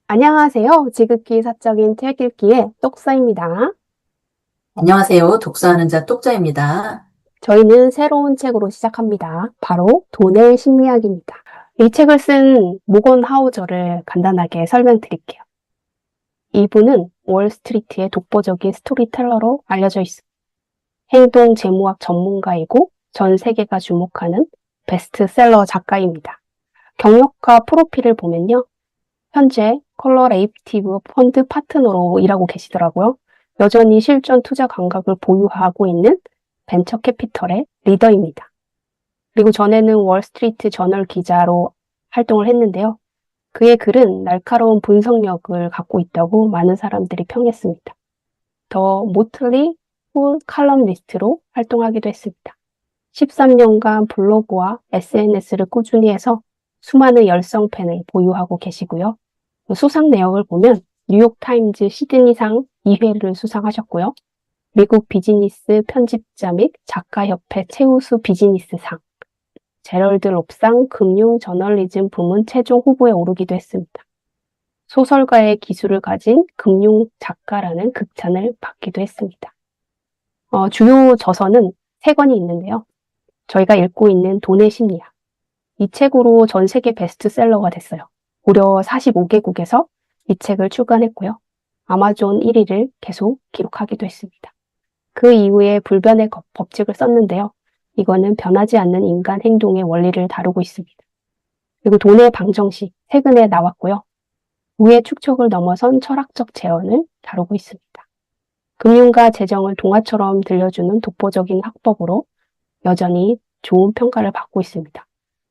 안녕하세요. 지극히 사적인 책 읽기의 똑서입니다. 안녕하세요. 독서하는 자 똑자입니다. 저희는 새로운 책으로 시작합니다. 바로 돈의 심리학입니다. 이 책을 쓴 모건 하우저를 간단하게 설명드릴게요. 이분은 월스트리트의 독보적인 스토리텔러로 알려져 있습니다. 행동 재무학 전문가이고 전 세계가 주목하는 베스트셀러 작가입니다. 경력과 프로필을 보면요. 현재 컬러레이티브 펀드 파트너로 일하고 계시더라고요. 여전히 실전 투자 감각을 보유하고 있는 벤처 캐피털의 리더입니다. 그리고 전에는 월스트리트 저널 기자로 활동을 했는데요. 그의 글은 날카로운 분석력을 갖고 있다고 많은 사람들이 평했습니다. 더 모틀리 폴 칼럼니스트로 활동하기도 했습니다. 13년간 블로그와 SNS를 꾸준히 해서 수많은 열성 팬을 보유하고 계시고요. 수상 내역을 보면 뉴욕타임즈 시드니상 2회를 수상하셨고요. 미국 비즈니스 편집자 및 작가협회 최우수 비즈니스상, 제럴드 롭상 금융 저널리즘 부문 최종 후보에 오르기도 했습니다. 소설가의 기술을 가진 금융 작가라는 극찬을 받기도 했습니다. 주요 저서는 3권이 있는데요. 저희가 읽고 있는 돈의 심리학. 이 책으로 전 세계 베스트셀러가 됐어요. 무려 45개국에서 이 책을 출간했고요. 아마존 1위를 계속 기록하기도 했습니다. 그 이후에 불변의 법칙을 썼는데요. 이거는 변하지 않는 인간 행동의 원리를 다루고 있습니다. 그리고 돈의 방정식, 최근에 나왔고요. 우의 축척을 넘어선 철학적 재현을 다루고 있습니다. 금융과 재정을 동화처럼 들려주는 독보적인 학법으로 여전히 좋은 평가를 받고 있습니다.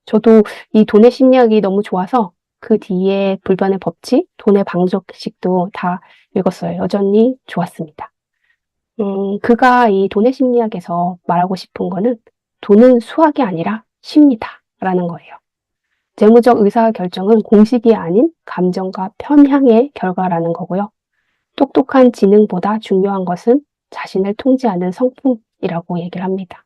저도 이 돈의 심리학이 너무 좋아서 그 뒤에 불변의 법칙, 돈의 방정식도 다 읽었어요. 여전히 좋았습니다. 그가 이 돈의 심리학에서 말하고 싶은 거는 돈은 수학이 아니라 심리다라는 거예요. 재무적 의사결정은 공식이 아닌 감정과 편향의 결과라는 거고요. 똑똑한 지능보다 중요한 것은 자신을 통제하는 성품이라고 얘기를 합니다.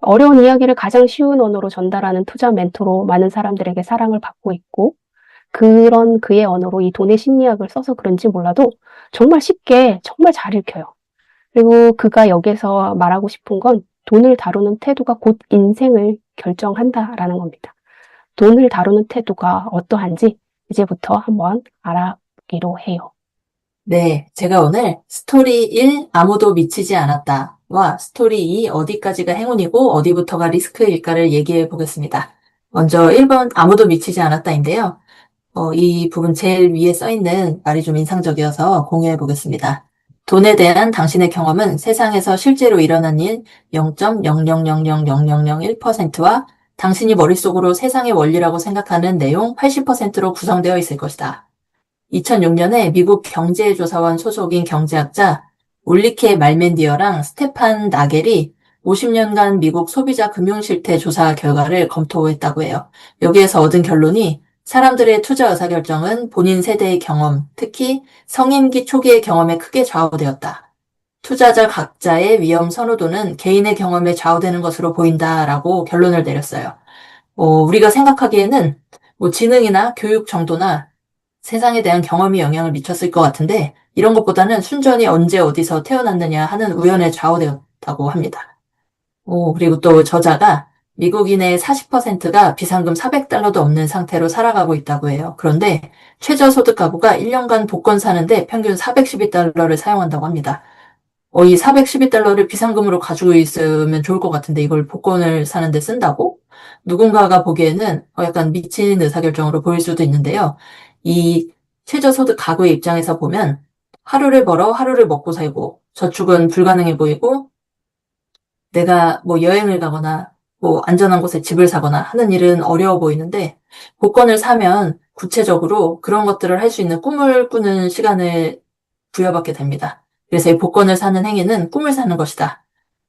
어려운 이야기를 가장 쉬운 언어로 전달하는 투자 멘토로 많은 사람들에게 사랑을 받고 있고, 그런 그의 언어로 이 돈의 심리학을 써서 그런지 몰라도 정말 쉽게 정말 잘 읽혀요. 그리고 그가 여기서 말하고 싶은 건 돈을 다루는 태도가 곧 인생을 결정한다라는 겁니다. 돈을 다루는 태도가 어떠한지 이제부터 한번 알아보기로 해요. 네, 제가 오늘 스토리 1 아무도 미치지 않았다와 스토리 2 어디까지가 행운이고 어디부터가 리스크일까를 얘기해 보겠습니다. 먼저 1번 아무도 미치지 않았다인데요. 이 부분 제일 위에 써 있는 말이 좀 인상적이어서 공유해 보겠습니다. 돈에 대한 당신의 경험은 세상에서 실제로 일어난 일 0.0000001%와 당신이 머릿속으로 세상의 원리라고 생각하는 내용 80%로 구성되어 있을 것이다. 2006년에 미국 경제조사원 소속인 경제학자 울리케 말멘디어랑 스테판 나겔이 50년간 미국 소비자 금융실태 조사 결과를 검토했다고 해요. 여기에서 얻은 결론이 사람들의 투자 의사결정은 본인 세대의 경험, 특히 성인기 초기의 경험에 크게 좌우되었다. 투자자 각자의 위험 선호도는 개인의 경험에 좌우되는 것으로 보인다라고 결론을 내렸어요. 우리가 생각하기에는 지능이나 교육 정도나 세상에 대한 경험이 영향을 미쳤을 것 같은데 이런 것보다는 순전히 언제 어디서 태어났느냐 하는 우연에 좌우되었다고 합니다. 그리고 또 저자가 미국인의 40%가 비상금 400달러도 없는 상태로 살아가고 있다고 해요. 그런데 최저소득 가구가 1년간 복권 사는데 평균 412달러를 사용한다고 합니다. 이 412달러를 비상금으로 가지고 있으면 좋을 것 같은데 이걸 복권을 사는데 쓴다고? 누군가가 보기에는 약간 미친 의사결정으로 보일 수도 있는데요. 이 최저소득 가구의 입장에서 보면 하루를 벌어 하루를 먹고 살고 저축은 불가능해 보이고 내가 여행을 가거나 안전한 곳에 집을 사거나 하는 일은 어려워 보이는데 복권을 사면 구체적으로 그런 것들을 할 수 있는 꿈을 꾸는 시간을 부여받게 됩니다. 그래서 이 복권을 사는 행위는 꿈을 사는 것이다.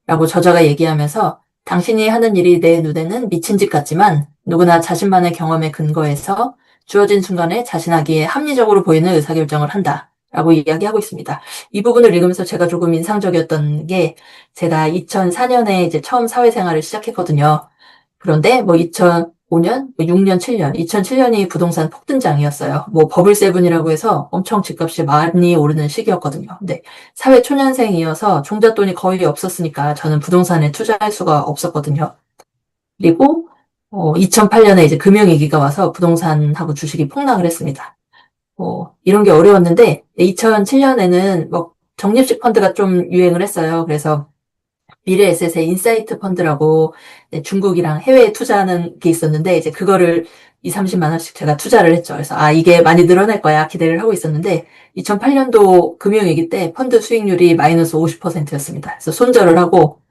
라고 저자가 얘기하면서 당신이 하는 일이 내 눈에는 미친 짓 같지만 누구나 자신만의 경험에 근거해서 주어진 순간에 자신하기에 합리적으로 보이는 의사결정을 한다. 라고 이야기하고 있습니다. 이 부분을 읽으면서 제가 조금 인상적이었던 게 제가 2004년에 이제 처음 사회생활을 시작했거든요. 그런데 5년, 6년, 7년, 2007년이 부동산 폭등장이었어요. 뭐 버블세븐이라고 해서 엄청 집값이 많이 오르는 시기였거든요. 근데 사회 초년생이어서 종잣돈이 거의 없었으니까 저는 부동산에 투자할 수가 없었거든요. 그리고 2008년에 이제 금융위기가 와서 부동산하고 주식이 폭락을 했습니다. 이런 게 어려웠는데 2007년에는 뭐 적립식 펀드가 좀 유행을 했어요. 그래서 미래에셋의 인사이트 펀드라고 중국이랑 해외에 투자하는 게 있었는데 이제 그거를 2, 30만 원씩 제가 투자를 했죠. 그래서 이게 많이 늘어날 거야 기대를 하고 있었는데 2008년도 금융위기 때 펀드 수익률이 마이너스 50%였습니다. 그래서 손절을 하고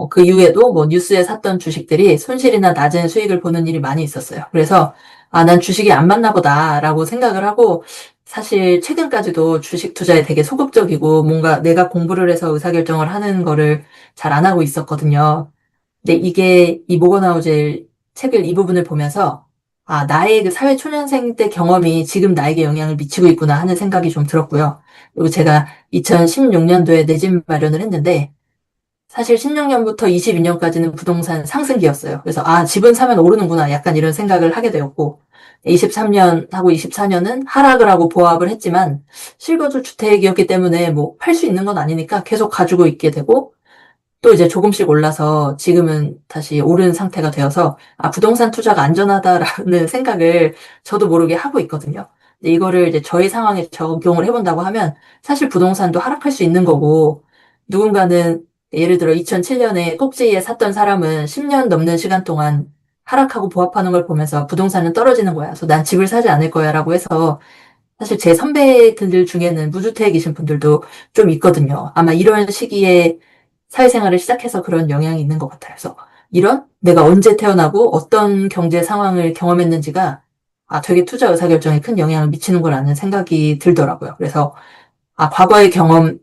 그 이후에도 뭐 뉴스에 샀던 주식들이 손실이나 낮은 수익을 보는 일이 많이 있었어요. 그래서, 난 주식이 안 맞나 보다라고 생각을 하고, 사실 최근까지도 주식 투자에 되게 소극적이고, 뭔가 내가 공부를 해서 의사결정을 하는 거를 잘 안 하고 있었거든요. 근데 이게 이 모건하우젤 책을 이 부분을 보면서, 나의 그 사회 초년생 때 경험이 지금 나에게 영향을 미치고 있구나 하는 생각이 좀 들었고요. 그리고 제가 2016년도에 내 집 마련을 했는데, 사실 16년부터 22년까지는 부동산 상승기였어요. 그래서 집은 사면 오르는구나 약간 이런 생각을 하게 되었고 23년하고 24년은 하락을 하고 보합을 했지만 실거주 주택이었기 때문에 뭐 팔 수 있는 건 아니니까 계속 가지고 있게 되고 또 이제 조금씩 올라서 지금은 다시 오른 상태가 되어서 부동산 투자가 안전하다라는 생각을 저도 모르게 하고 있거든요. 근데 이거를 이제 저희 상황에 적용을 해본다고 하면 사실 부동산도 하락할 수 있는 거고 누군가는 예를 들어 2007년에 꼭지에 샀던 사람은 10년 넘는 시간 동안 하락하고 보합하는 걸 보면서 부동산은 떨어지는 거야. 그래서 난 집을 사지 않을 거야 라고 해서 사실 제 선배들 중에는 무주택에 계신 분들도 좀 있거든요. 아마 이런 시기에 사회생활을 시작해서 그런 영향이 있는 것 같아요. 그래서 이런 내가 언제 태어나고 어떤 경제 상황을 경험했는지가 되게 투자 의사결정에 큰 영향을 미치는 거라는 생각이 들더라고요. 그래서 과거의 경험이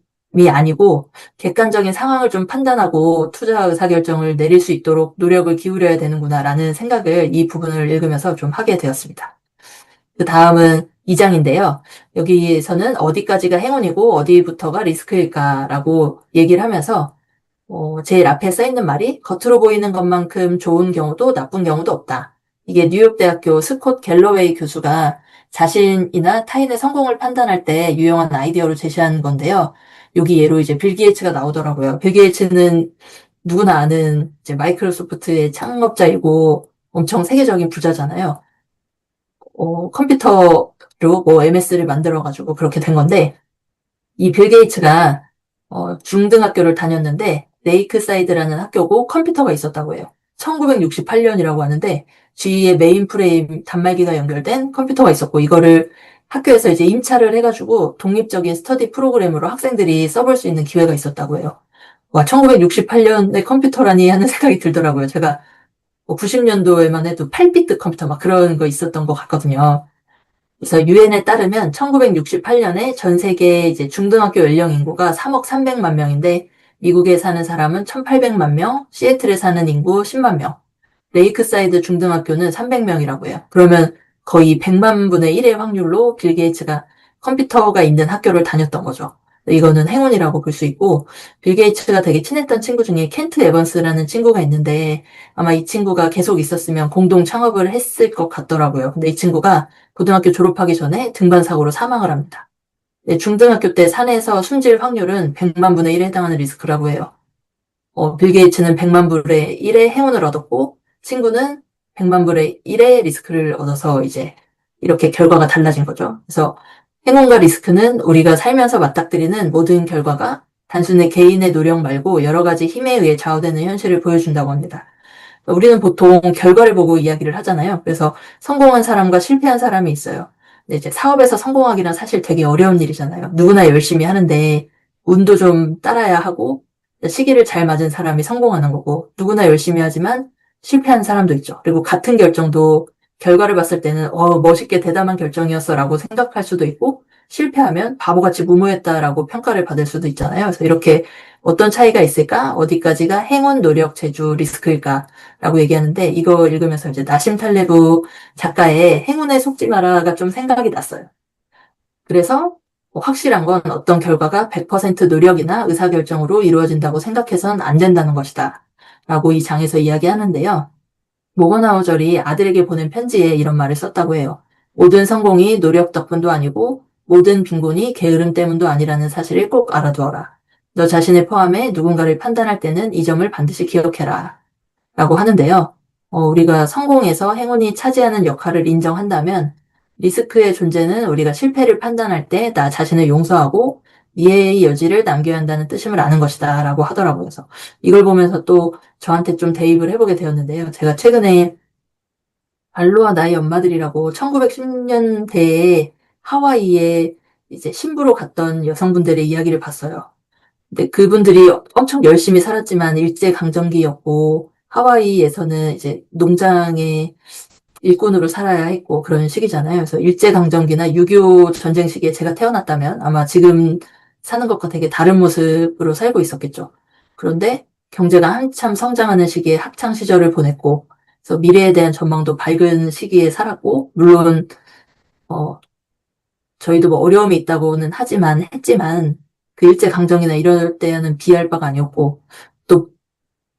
아니고 객관적인 상황을 좀 판단하고 투자 의사결정을 내릴 수 있도록 노력을 기울여야 되는구나라는 생각을 이 부분을 읽으면서 좀 하게 되었습니다. 그 다음은 2장인데요. 여기서는 어디까지가 행운이고 어디부터가 리스크일까라고 얘기를 하면서 제일 앞에 써 있는 말이 겉으로 보이는 것만큼 좋은 경우도 나쁜 경우도 없다. 이게 뉴욕대학교 스콧 갤러웨이 교수가 자신이나 타인의 성공을 판단할 때 유용한 아이디어로 제시한 건데요. 여기 예로 이제 빌 게이츠가 나오더라고요. 빌 게이츠는 누구나 아는 이제 마이크로소프트의 창업자이고 엄청 세계적인 부자잖아요. 컴퓨터로 뭐 MS를 만들어가지고 그렇게 된 건데, 이 빌 게이츠가 중등학교를 다녔는데 레이크사이드라는 학교고 컴퓨터가 있었다고 해요. 1968년이라고 하는데 G의 메인프레임 단말기가 연결된 컴퓨터가 있었고 이거를 학교에서 이제 임차를 해가지고 독립적인 스터디 프로그램으로 학생들이 써볼 수 있는 기회가 있었다고 해요. 와, 1968년에 컴퓨터라니 하는 생각이 들더라고요. 제가 90년도에만 해도 8비트 컴퓨터 막 그런 거 있었던 것 같거든요. 그래서 유엔에 따르면 1968년에 전 세계 이제 중등학교 연령 인구가 3억 300만 명인데 미국에 사는 사람은 1,800만 명, 시애틀에 사는 인구 10만 명, 레이크사이드 중등학교는 300명이라고 해요. 그러면 거의 100만 분의 1의 확률로 빌 게이츠가 컴퓨터가 있는 학교를 다녔던 거죠. 이거는 행운이라고 볼 수 있고 빌 게이츠가 되게 친했던 친구 중에 켄트 에번스라는 친구가 있는데 아마 이 친구가 계속 있었으면 공동 창업을 했을 것 같더라고요. 근데 이 친구가 고등학교 졸업하기 전에 등반 사고로 사망을 합니다. 중등학교 때 산에서 숨질 확률은 100만 분의 1에 해당하는 리스크라고 해요. 빌 게이츠는 100만 분의 1의 행운을 얻었고 친구는 100만 분의 1의 리스크를 얻어서 이제 이렇게 결과가 달라진 거죠. 그래서 행운과 리스크는 우리가 살면서 맞닥뜨리는 모든 결과가 단순히 개인의 노력 말고 여러 가지 힘에 의해 좌우되는 현실을 보여준다고 합니다. 우리는 보통 결과를 보고 이야기를 하잖아요. 그래서 성공한 사람과 실패한 사람이 있어요. 근데 이제 사업에서 성공하기는 사실 되게 어려운 일이잖아요. 누구나 열심히 하는데 운도 좀 따라야 하고 시기를 잘 맞은 사람이 성공하는 거고 누구나 열심히 하지만 실패한 사람도 있죠. 그리고 같은 결정도 결과를 봤을 때는 멋있게 대담한 결정이었어라고 생각할 수도 있고 실패하면 바보같이 무모했다라고 평가를 받을 수도 있잖아요. 그래서 이렇게 어떤 차이가 있을까? 어디까지가 행운, 노력, 재주, 리스크일까라고 얘기하는데 이거 읽으면서 이제 나심 탈레브 작가의 행운에 속지 마라가 좀 생각이 났어요. 그래서 확실한 건 어떤 결과가 100% 노력이나 의사결정으로 이루어진다고 생각해선 안 된다는 것이다. 라고 이 장에서 이야기하는데요. 모건 하우절이 아들에게 보낸 편지에 이런 말을 썼다고 해요. 모든 성공이 노력 덕분도 아니고 모든 빈곤이 게으름 때문도 아니라는 사실을 꼭 알아두어라. 너 자신을 포함해 누군가를 판단할 때는 이 점을 반드시 기억해라. 라고 하는데요. 우리가 성공해서 행운이 차지하는 역할을 인정한다면 리스크의 존재는 우리가 실패를 판단할 때 나 자신을 용서하고 미래의 여지를 남겨야 한다는 뜻임을 아는 것이다 라고 하더라고요. 그래서 이걸 보면서 또 저한테 좀 대입을 해보게 되었는데요. 제가 최근에 알로아 나의 엄마들이라고 1910년대에 하와이에 이제 신부로 갔던 여성분들의 이야기를 봤어요. 근데 그분들이 엄청 열심히 살았지만 일제강점기였고 하와이에서는 이제 농장의 일꾼으로 살아야 했고 그런 시기잖아요. 그래서 일제강점기나 6.25 전쟁 시기에 제가 태어났다면 아마 지금 사는 것과 되게 다른 모습으로 살고 있었겠죠. 그런데 경제가 한참 성장하는 시기에 학창 시절을 보냈고 그래서 미래에 대한 전망도 밝은 시기에 살았고 물론 어, 저희도 뭐 어려움이 있다고는 했지만 그 일제강점기나 이럴 때는 비할 바가 아니었고 또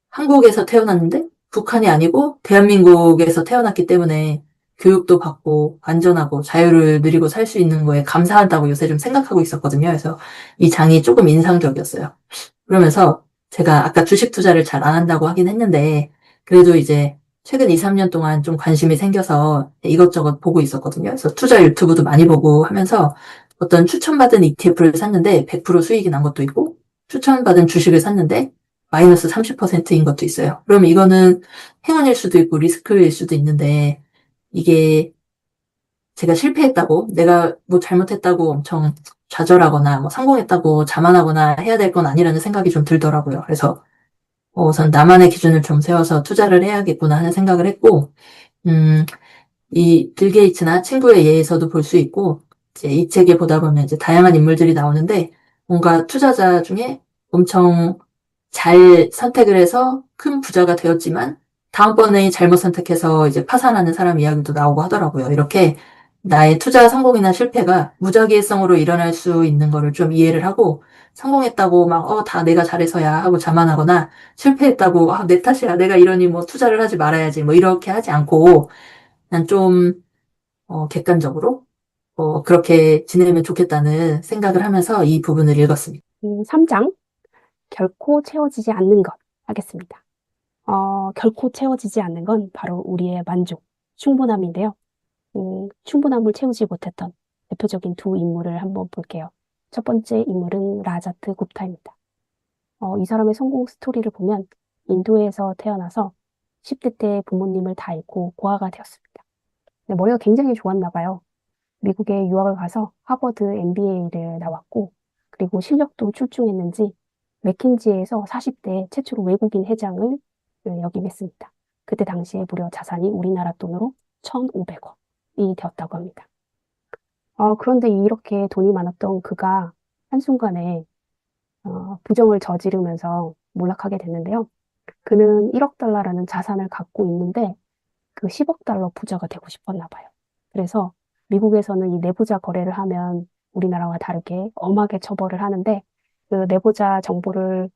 한국에서 태어났는데 북한이 아니고 대한민국에서 태어났기 때문에 교육도 받고 안전하고 자유를 누리고 살 수 있는 거에 감사하다고 요새 좀 생각하고 있었거든요. 그래서 이 장이 조금 인상적이었어요. 그러면서 제가 아까 주식 투자를 잘 안 한다고 하긴 했는데 그래도 이제 최근 2, 3년 동안 좀 관심이 생겨서 이것저것 보고 있었거든요. 그래서 투자 유튜브도 많이 보고 하면서 어떤 추천받은 ETF를 샀는데 100% 수익이 난 것도 있고 추천받은 주식을 샀는데 마이너스 30%인 것도 있어요. 그럼 이거는 행운일 수도 있고 리스크일 수도 있는데 이게 제가 실패했다고 내가 뭐 잘못했다고 엄청 좌절하거나 뭐 성공했다고 자만하거나 해야 될 건 아니라는 생각이 좀 들더라고요. 그래서 우선 나만의 기준을 좀 세워서 투자를 해야겠구나 하는 생각을 했고 음, 이 빌 게이츠나 친구의 예에서도 볼 수 있고 이제 이 책에 보다 보면 이제 다양한 인물들이 나오는데 뭔가 투자자 중에 엄청 잘 선택을 해서 큰 부자가 되었지만 다음번에 잘못 선택해서 이제 파산하는 사람 이야기도 나오고 하더라고요. 이렇게 나의 투자 성공이나 실패가 무작위성으로 일어날 수 있는 거를 좀 이해를 하고 성공했다고 막, 다 내가 잘해서야 하고 자만하거나 실패했다고, 내 탓이야. 내가 이러니 뭐 투자를 하지 말아야지. 뭐 이렇게 하지 않고 난 좀, 객관적으로, 그렇게 지내면 좋겠다는 생각을 하면서 이 부분을 읽었습니다. 3장, 결코 채워지지 않는 것 하겠습니다. 결코 채워지지 않는 건 바로 우리의 만족, 충분함인데요. 충분함을 채우지 못했던 대표적인 두 인물을 한번 볼게요. 첫 번째 인물은 라자트 굽타입니다. 이 사람의 성공 스토리를 보면 인도에서 태어나서 10대 때 부모님을 다 잃고 고아가 되었습니다. 머리가 굉장히 좋았나 봐요. 미국에 유학을 가서 하버드 MBA를 나왔고, 그리고 실력도 출중했는지 맥킨지에서 40대 최초로 외국인 회장을 역임했습니다. 그때 당시에 무려 자산이 우리나라 돈으로 1,500억이 되었다고 합니다. 그런데 이렇게 돈이 많았던 그가 한순간에 부정을 저지르면서 몰락하게 됐는데요. 그는 1억 달러라는 자산을 갖고 있는데 그 10억 달러 부자가 되고 싶었나 봐요. 그래서 미국에서는 이 내부자 거래를 하면 우리나라와 다르게 엄하게 처벌을 하는데 그 내부자 정보를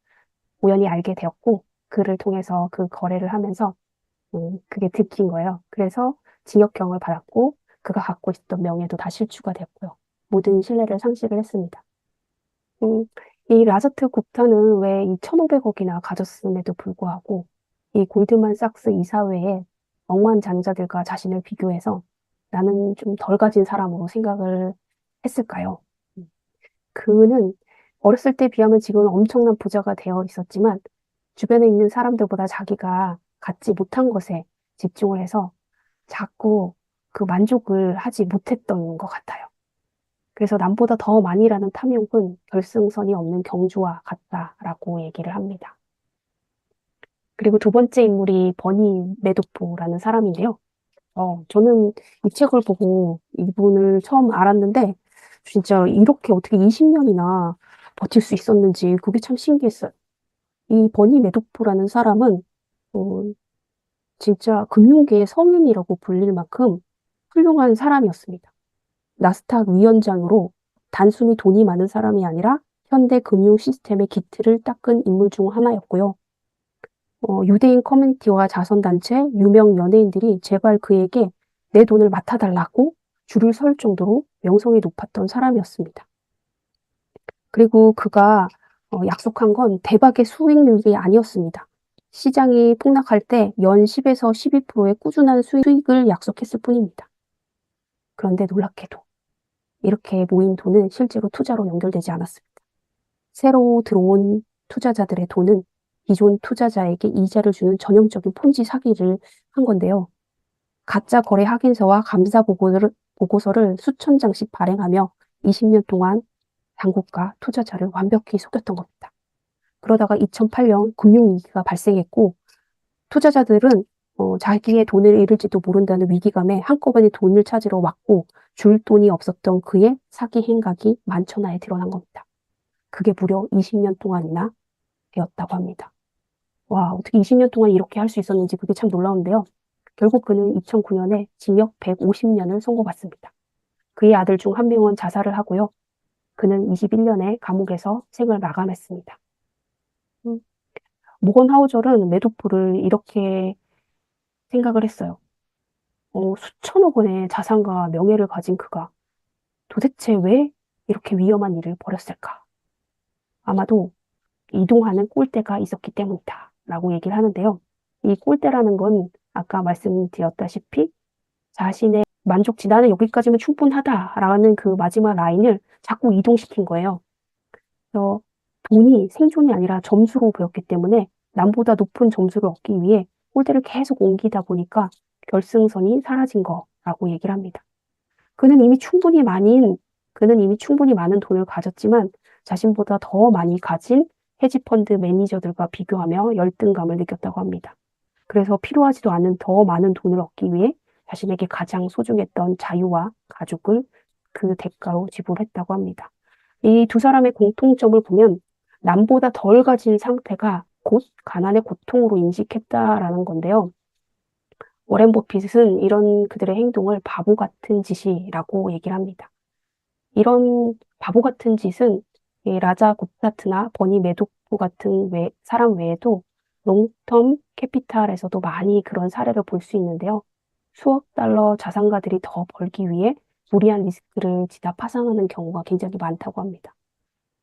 우연히 알게 되었고 그를 통해서 그 거래를 하면서 그게 들킨 거예요. 그래서 징역형을 받았고 그가 갖고 있었던 명예도 다 실추가 되었고요. 모든 신뢰를 상실을 했습니다. 음, 이 라저트 굽타는 왜 이 1,500억이나 가졌음에도 불구하고 이 골드만삭스 이사회의 억만장자들과 자신을 비교해서 나는 좀 덜 가진 사람으로 생각을 했을까요? 그는 어렸을 때 비하면 지금은 엄청난 부자가 되어 있었지만 주변에 있는 사람들보다 자기가 갖지 못한 것에 집중을 해서 자꾸 그 만족을 하지 못했던 것 같아요. 그래서 남보다 더 많이라는 탐욕은 결승선이 없는 경주와 같다라고 얘기를 합니다. 그리고 두 번째 인물이 버니 매도프라는 사람인데요. 저는 이 책을 보고 이분을 처음 알았는데 진짜 이렇게 어떻게 20년이나 버틸 수 있었는지 그게 참 신기했어요. 이 버니 매도프라는 사람은 어, 진짜 금융계의 성인이라고 불릴 만큼 훌륭한 사람이었습니다. 나스닥 위원장으로 단순히 돈이 많은 사람이 아니라 현대 금융 시스템의 기틀을 닦은 인물 중 하나였고요. 유대인 커뮤니티와 자선단체, 유명 연예인들이 제발 그에게 내 돈을 맡아달라고 줄을 설 정도로 명성이 높았던 사람이었습니다. 그리고 그가 약속한 건 대박의 수익률이 아니었습니다. 시장이 폭락할 때 연 10에서 12%의 꾸준한 수익을 약속했을 뿐입니다. 그런데 놀랍게도 이렇게 모인 돈은 실제로 투자로 연결되지 않았습니다. 새로 들어온 투자자들의 돈은 기존 투자자에게 이자를 주는 전형적인 폰지 사기를 한 건데요. 가짜 거래 확인서와 감사 보고서를 수천 장씩 발행하며 20년 동안 당국과 투자자를 완벽히 속였던 겁니다. 그러다가 2008년 금융위기가 발생했고 투자자들은 자기의 돈을 잃을지도 모른다는 위기감에 한꺼번에 돈을 찾으러 왔고 줄 돈이 없었던 그의 사기 행각이 만천하에 드러난 겁니다. 그게 무려 20년 동안이나 되었다고 합니다. 와, 어떻게 20년 동안 이렇게 할 수 있었는지 그게 참 놀라운데요. 결국 그는 2009년에 징역 150년을 선고받습니다. 그의 아들 중 한 명은 자살을 하고요. 그는 21년에 감옥에서 생을 마감했습니다. 모건 하우절은 매도프를 이렇게 생각을 했어요. 수천억 원의 자산과 명예를 가진 그가 도대체 왜 이렇게 위험한 일을 벌였을까? 아마도 이동하는 꼴대가 있었기 때문이다. 라고 얘기를 하는데요. 이 꼴대라는 건 아까 말씀드렸다시피 자신의 만족치, 나는 여기까지면 충분하다라는 그 마지막 라인을 자꾸 이동시킨 거예요. 그래서 돈이 생존이 아니라 점수로 보였기 때문에 남보다 높은 점수를 얻기 위해 꼴대를 계속 옮기다 보니까 결승선이 사라진 거라고 얘기를 합니다. 그는 이미 충분히 많은 돈을 가졌지만 자신보다 더 많이 가진 헤지펀드 매니저들과 비교하며 열등감을 느꼈다고 합니다. 그래서 필요하지도 않은 더 많은 돈을 얻기 위해 자신에게 가장 소중했던 자유와 가족을 그 대가로 지불했다고 합니다. 이 두 사람의 공통점을 보면 남보다 덜 가진 상태가 곧 가난의 고통으로 인식했다라는 건데요. 워렌 버핏은 이런 그들의 행동을 바보 같은 짓이라고 얘기를 합니다. 이런 바보 같은 짓은 이 라자 곱사트나 버니 매도프 같은 사람 외에도 롱텀 캐피탈에서도 많이 그런 사례를 볼 수 있는데요. 수억 달러 자산가들이 더 벌기 위해 무리한 리스크를 지다 파산하는 경우가 굉장히 많다고 합니다.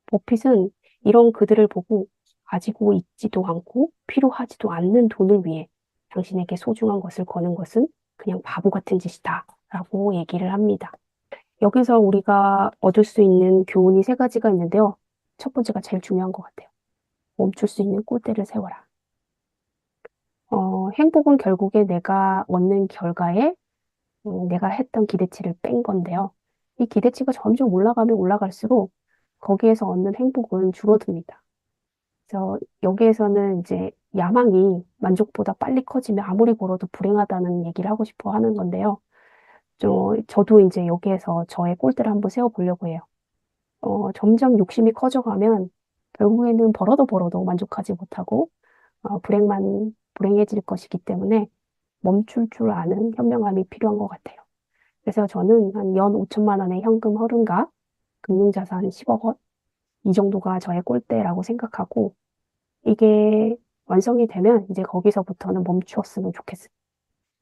버핏은 이런 그들을 보고 가지고 있지도 않고 필요하지도 않는 돈을 위해 당신에게 소중한 것을 거는 것은 그냥 바보 같은 짓이다 라고 얘기를 합니다. 여기서 우리가 얻을 수 있는 교훈이 세 가지가 있는데요. 첫 번째가 제일 중요한 것 같아요. 멈출 수 있는 꼴대를 세워라. 행복은 결국에 내가 얻는 결과에 내가 했던 기대치를 뺀 건데요. 이 기대치가 점점 올라가면 올라갈수록 거기에서 얻는 행복은 줄어듭니다. 그래서 여기에서는 이제 야망이 만족보다 빨리 커지면 아무리 벌어도 불행하다는 얘기를 하고 싶어 하는 건데요. 저도 이제 여기에서 저의 꼴대를 한번 세워보려고 해요. 점점 욕심이 커져가면 결국에는 벌어도 만족하지 못하고 불행해질 것이기 때문에 멈출 줄 아는 현명함이 필요한 것 같아요. 그래서 저는 한 연 5천만 원의 현금 흐름과 금융자산 10억 원, 이 정도가 저의 꼴대라고 생각하고 이게 완성이 되면 이제 거기서부터는 멈추었으면 좋겠어요.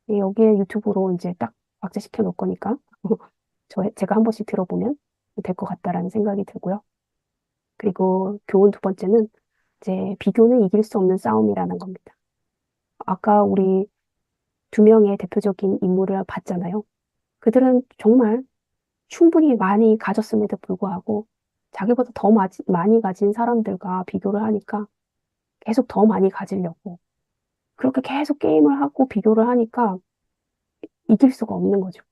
여기에 유튜브로 이제 딱 박제시켜 놓을 거니까 제가 한 번씩 들어보면 될 것 같다라는 생각이 들고요. 그리고 교훈 두 번째는 이제 비교는 이길 수 없는 싸움이라는 겁니다. 아까 우리 두 명의 대표적인 인물을 봤잖아요. 그들은 정말 충분히 많이 가졌음에도 불구하고 자기보다 더 많이 가진 사람들과 비교를 하니까 계속 더 많이 가지려고 그렇게 계속 게임을 하고 비교를 하니까 이길 수가 없는 거죠.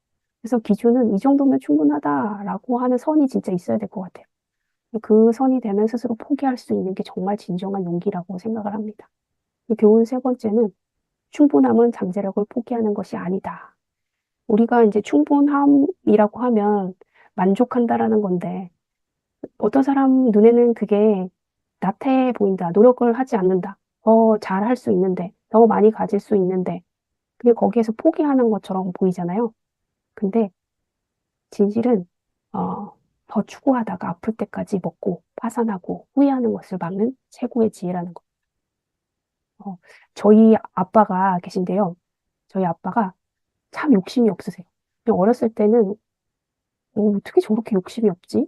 그래서 기준은 이 정도면 충분하다라고 하는 선이 진짜 있어야 될 것 같아요. 그 선이 되면 스스로 포기할 수 있는 게 정말 진정한 용기라고 생각을 합니다. 교훈 세 번째는 충분함은 잠재력을 포기하는 것이 아니다. 우리가 이제 충분함이라고 하면 만족한다라는 건데 어떤 사람 눈에는 그게 나태해 보인다. 노력을 하지 않는다. 더 잘할 수 있는데, 더 많이 가질 수 있는데, 그게 거기에서 포기하는 것처럼 보이잖아요. 근데 진실은 더 추구하다가 아플 때까지 먹고 파산하고 후회하는 것을 막는 최고의 지혜라는 거. 어, 저희 아빠가 계신데요. 저희 아빠가 참 욕심이 없으세요. 그냥 어렸을 때는 어떻게 저렇게 욕심이 없지?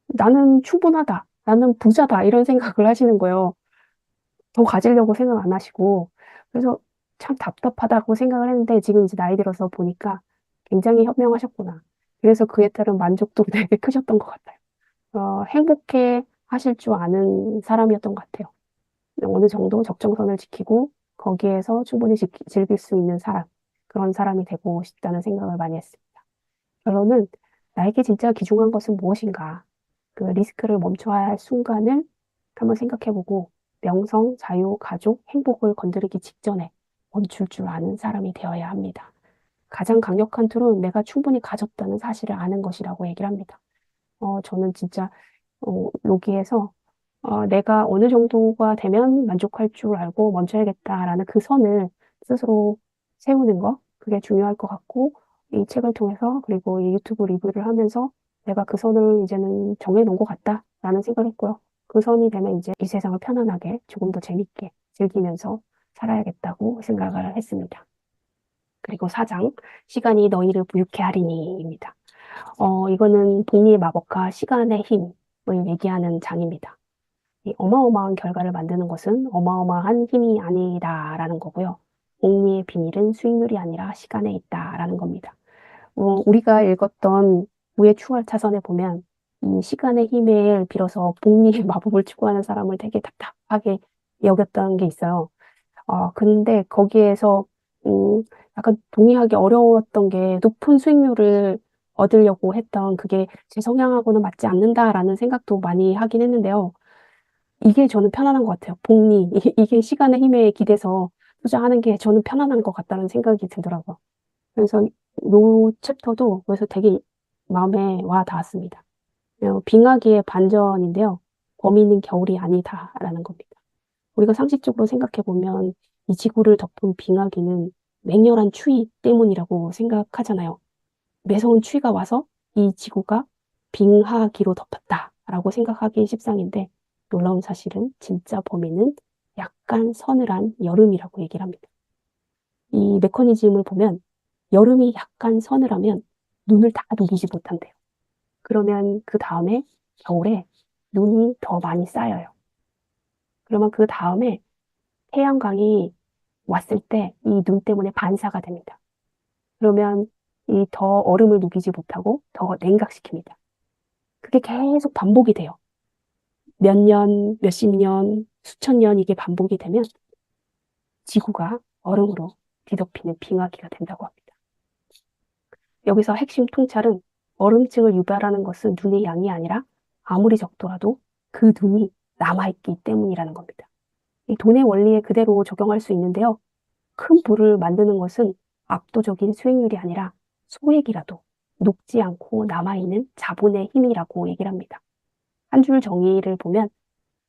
나는 충분하다. 나는 부자다. 이런 생각을 하시는 거예요. 더 가지려고 생각 안 하시고. 그래서 참 답답하다고 생각을 했는데 지금 이제 나이 들어서 보니까 굉장히 현명하셨구나. 그래서 그에 따른 만족도가 되게 크셨던 것 같아요. 행복해 하실 줄 아는 사람이었던 것 같아요. 어느 정도 적정선을 지키고 거기에서 충분히 즐길 수 있는 사람, 그런 사람이 되고 싶다는 생각을 많이 했습니다. 결론은 나에게 진짜 귀중한 것은 무엇인가? 그 리스크를 멈춰야 할 순간을 한번 생각해보고 명성, 자유, 가족, 행복을 건드리기 직전에 멈출 줄 아는 사람이 되어야 합니다. 가장 강력한 툴은 내가 충분히 가졌다는 사실을 아는 것이라고 얘기를 합니다. 저는 진짜 여기에서 내가 어느 정도가 되면 만족할 줄 알고 멈춰야겠다라는 그 선을 스스로 세우는 거, 그게 중요할 것 같고, 이 책을 통해서, 그리고 이 유튜브 리뷰를 하면서 내가 그 선을 이제는 정해놓은 것 같다라는 생각을 했고요. 그 선이 되면 이제 이 세상을 편안하게 조금 더 재밌게 즐기면서 살아야겠다고 생각을 했습니다. 그리고 4장, 시간이 너희를 부유케 하리니입니다. 이거는 복리의 마법과 시간의 힘을 얘기하는 장입니다. 이 어마어마한 결과를 만드는 것은 어마어마한 힘이 아니다라는 거고요. 복리의 비밀은 수익률이 아니라 시간에 있다라는 겁니다. 우리가 읽었던 무의 추월 차선에 보면 이 시간의 힘을 빌어서 복리의 마법을 추구하는 사람을 되게 답답하게 여겼던 게 있어요. 근데 거기에서, 음, 약간 동의하기 어려웠던 게 높은 수익률을 얻으려고 했던 그게 제 성향하고는 맞지 않는다라는 생각도 많이 하긴 했는데요. 이게 저는 편안한 것 같아요. 복리. 이게 시간의 힘에 기대서 투자하는 게 저는 편안한 것 같다는 생각이 들더라고요. 그래서 요 챕터도 그래서 되게 마음에 와 닿았습니다. 빙하기의 반전인데요. 범인은 겨울이 아니다라는 겁니다. 우리가 상식적으로 생각해 보면 이 지구를 덮은 빙하기는 맹렬한 추위 때문이라고 생각하잖아요. 매서운 추위가 와서 이 지구가 빙하기로 덮였다라고 생각하기 십상인데 놀라운 사실은 진짜 범인은 약간 서늘한 여름이라고 얘기를 합니다. 이 메커니즘을 보면 여름이 약간 서늘하면 눈을 다 녹이지 못한대요. 그러면 그 다음에 겨울에 눈이 더 많이 쌓여요. 그러면 그 다음에 태양광이 왔을 때 이 눈 때문에 반사가 됩니다. 그러면 이 더 얼음을 녹이지 못하고 더 냉각시킵니다. 그게 계속 반복이 돼요. 몇 년, 몇십 년, 수천 년 이게 반복이 되면 지구가 얼음으로 뒤덮이는 빙하기가 된다고 합니다. 여기서 핵심 통찰은 얼음층을 유발하는 것은 눈의 양이 아니라 아무리 적더라도 그 눈이 남아있기 때문이라는 겁니다. 이 돈의 원리에 그대로 적용할 수 있는데요. 큰 부를 만드는 것은 압도적인 수익률이 아니라 소액이라도 녹지 않고 남아있는 자본의 힘이라고 얘기를 합니다. 한 줄 정의를 보면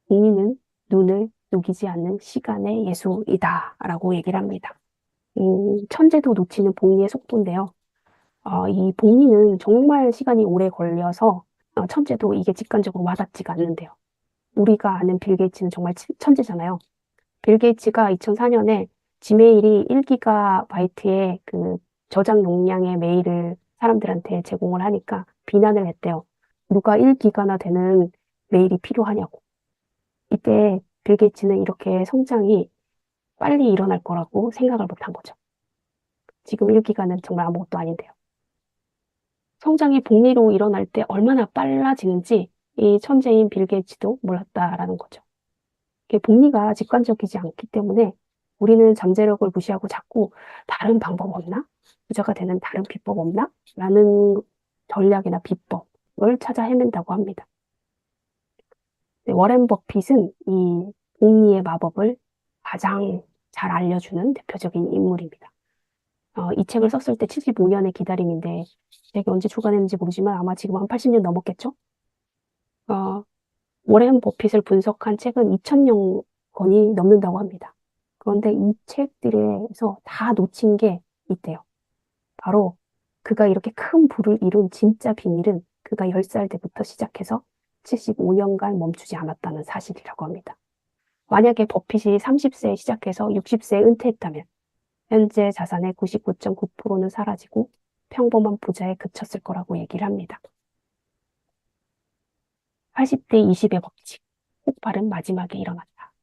복리는 눈을 녹이지 않는 시간의 예수이다라고 얘기를 합니다. 천재도 놓치는 복리의 속도인데요. 이 복리는 정말 시간이 오래 걸려서 천재도 이게 직관적으로 와닿지가 않는데요. 우리가 아는 빌 게이츠는 정말 천재잖아요. 빌 게이츠가 2004년에 지메일이 1기가바이트의 그 저장 용량의 메일을 사람들한테 제공을 하니까 비난을 했대요. 누가 1기가나 되는 메일이 필요하냐고. 이때 빌 게이츠는 이렇게 성장이 빨리 일어날 거라고 생각을 못한 거죠. 지금 1기가는 정말 아무것도 아닌데요. 성장이 복리로 일어날 때 얼마나 빨라지는지 이 천재인 빌 게이츠도 몰랐다라는 거죠. 이게 복리가 직관적이지 않기 때문에 우리는 잠재력을 무시하고 자꾸 다른 방법 없나? 부자가 되는 다른 비법 없나? 라는 전략이나 비법을 찾아 헤맨다고 합니다. 네, 워렌 버핏은 이 복리의 마법을 가장 잘 알려주는 대표적인 인물입니다. 이 책을 썼을 때 75년의 기다림인데 책이 언제 출간했는지 모르지만 아마 지금 한 80년 넘었겠죠? 어, 워렌 버핏을 분석한 책은 2,000여 권이 넘는다고 합니다. 그런데 이 책들에서 다 놓친 게 있대요. 바로 그가 이렇게 큰 부를 이룬 진짜 비밀은 그가 10살 때부터 시작해서 75년간 멈추지 않았다는 사실이라고 합니다. 만약에 버핏이 30세에 시작해서 60세에 은퇴했다면 현재 자산의 99.9%는 사라지고 평범한 부자에 그쳤을 거라고 얘기를 합니다. 80대 20의 법칙, 폭발은 마지막에 일어났다.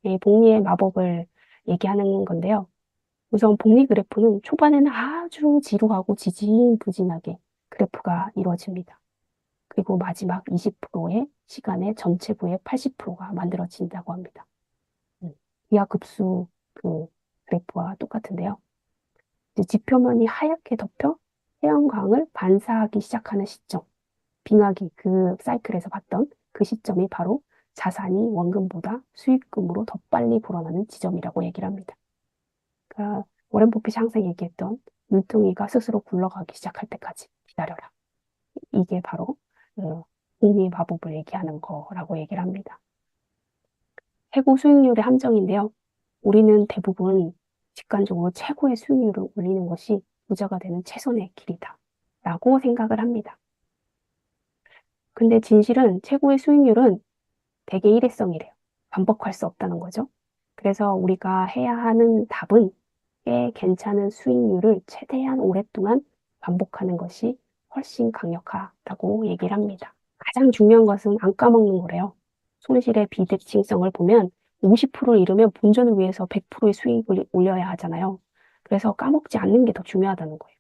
이 복리의 마법을 얘기하는 건데요. 우선 복리 그래프는 초반에는 아주 지루하고 지지부진하게 그래프가 이루어집니다. 그리고 마지막 20%의 시간에 전체부의 80%가 만들어진다고 합니다. 기하급수 그 그래프와 똑같은데요. 이제 지표면이 하얗게 덮여 태양광을 반사하기 시작하는 시점, 빙하기 그 사이클에서 봤던 그 시점이 바로 자산이 원금보다 수익금으로 더 빨리 불어나는 지점이라고 얘기를 합니다. 그러니까 워렌 버핏이 항상 얘기했던 눈덩이가 스스로 굴러가기 시작할 때까지 기다려라. 이게 바로 복리의 마법을 얘기하는 거라고 얘기를 합니다. 최고 수익률의 함정인데요. 우리는 대부분 직관적으로 최고의 수익률을 올리는 것이 부자가 되는 최선의 길이다 라고 생각을 합니다. 근데 진실은 최고의 수익률은 대개 일회성이래요. 반복할 수 없다는 거죠. 그래서 우리가 해야 하는 답은 꽤 괜찮은 수익률을 최대한 오랫동안 반복하는 것이 훨씬 강력하다고 얘기를 합니다. 가장 중요한 것은 안 까먹는 거래요. 손실의 비대칭성을 보면 50%를 잃으면 본전을 위해서 100%의 수익을 올려야 하잖아요. 그래서 까먹지 않는 게 더 중요하다는 거예요.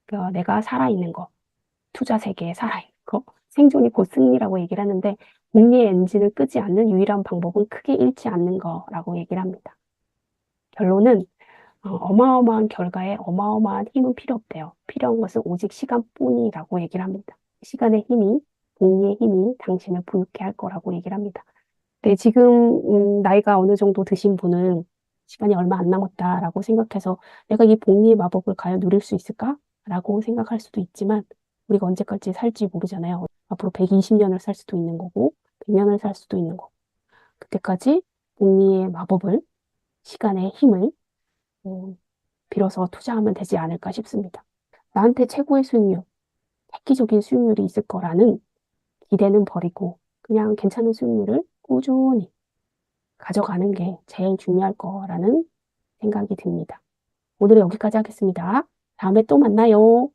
그러니까 내가 살아있는 거, 투자 세계에 살아있는 거, 생존이 곧 승리라고 얘기를 하는데 복리의 엔진을 끄지 않는 유일한 방법은 크게 잃지 않는 거라고 얘기를 합니다. 결론은 어마어마한 결과에 어마어마한 힘은 필요 없대요. 필요한 것은 오직 시간뿐이라고 얘기를 합니다. 시간의 힘이, 복리의 힘이 당신을 부유케 할 거라고 얘기를 합니다. 네, 지금 나이가 어느 정도 드신 분은 시간이 얼마 안 남았다라고 생각해서 내가 이 복리의 마법을 과연 누릴 수 있을까라고 생각할 수도 있지만 우리가 언제까지 살지 모르잖아요. 앞으로 120년을 살 수도 있는 거고 100년을 살 수도 있는 거고 그때까지 복리의 마법을 시간의 힘을 빌어서 투자하면 되지 않을까 싶습니다. 나한테 최고의 수익률, 획기적인 수익률이 있을 거라는 기대는 버리고 그냥 괜찮은 수익률을 꾸준히 가져가는 게 제일 중요할 거라는 생각이 듭니다. 오늘은 여기까지 하겠습니다. 다음에 또 만나요.